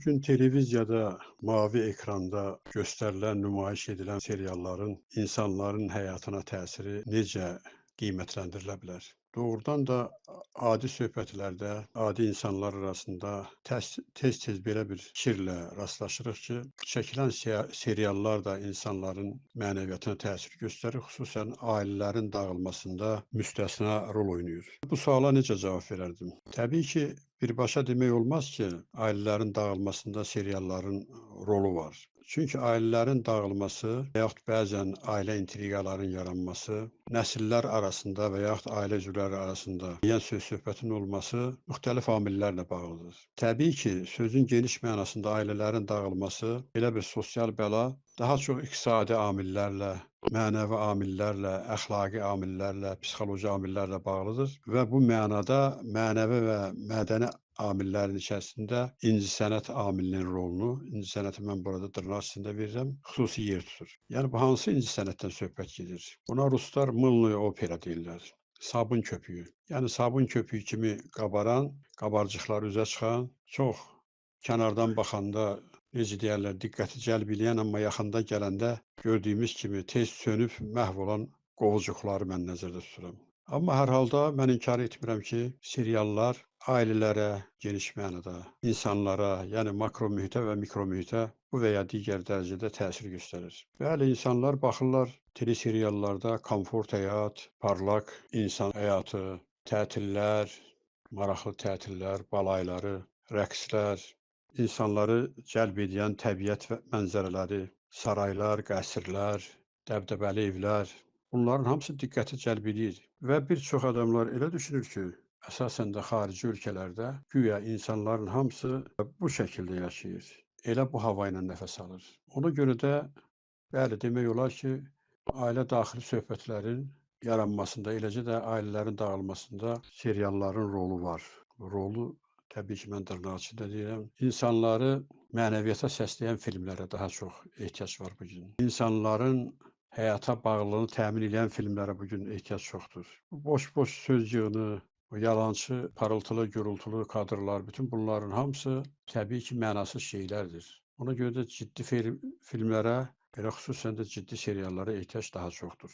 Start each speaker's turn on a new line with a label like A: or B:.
A: gün televiziyada, mavi ekranda göstərilən, nümayiş edilən serialların insanların həyatına təsiri necə qiymətləndirilə bilər? Doğrudan da adi söhbətlərdə, adi insanlar arasında tez-tez belə bir fikirlə rastlaşırıq ki, çəkilən seriallar da insanların mənəviyyatına təsir göstərir, xüsusən ailələrin dağılmasında müstəsna rol oynayır. Bu suala necə cavab verərdim? Təbii ki, birbaşa demək olmaz ki, ailələrin dağılmasında serialların rolu var. Çünki ailələrin dağılması və yaxud bəzən ailə intriqaların yaranması, nəsillər arasında və yaxud ailə üzvləri arasında müəyyən söz-söhbətin olması müxtəlif amillərlə bağlıdır. Təbii ki, sözün geniş mənasında ailələrin dağılması belə bir sosial bəla daha çox iqtisadi amillərlə, mənəvi amillərlə, əxlaqi amillərlə, psixoloji amillərlə bağlıdır və bu mənada mənəvi və mədəni amillərin içərisində incəsənət amilinin rolunu, incəsənəti mən burada dırnaq içində verirəm, xüsusi yer tutur. Yəni, bu hansı incəsənətdən söhbət gedir? Buna ruslar mılnıya opera deyirlər. Sabun köpüyü. Yəni, sabun köpüyü kimi qabaran, qabarcıqları üzə çıxan, çox kənardan baxanda, necə deyərlər, diqqəti cəlb eləyən, amma yaxında gələndə gördüyümüz kimi tez sönüb məhv olan qovucuqları mən nəzərdə tuturam. Amma hər halda mən inkar etmirəm ki, seriallar ailələrə, geniş mənada, insanlara, yəni makro mühitə və mikro mühitə bu və ya digər dərəcədə təsir göstərir. Bəli, insanlar baxırlar teleseriallarda komfort həyat, parlaq insan həyatı, tətillər, maraqlı tətillər, balayları, rəqslər, insanları cəlb edən təbiət və mənzərələri, saraylar, qəsrlər, dəbdəbəli evlər, bunların hamısı diqqəti cəlb edir və bir çox adamlar elə düşünür ki, əsasən də xarici ölkələrdə güya insanların hamısı bu şəkildə yaşayır. Elə bu hava ilə nəfəs alır. Ona görə də bəli, demək olar ki, ailə daxili söhbətlərin yaranmasında, eləcə də ailələrin dağılmasında serialların rolu var. Rolu təbii ki, mən dırnaq içində deyirəm. İnsanları mənəviyyata səsləyən filmlərə daha çox ehtiyac var bu gün. İnsanların həyata bağlılığını təmin edən filmlərə bu gün ehtiyac çoxdur. Bu boş-boş söz yığını, o yalançı, parıltılı, gürultulu kadrlar, bütün bunların hamısı təbii ki, mənasız şeylərdir. Ona görə də ciddi filmlərə, elə xüsusən də ciddi seriallara ehtiyac daha çoxdur.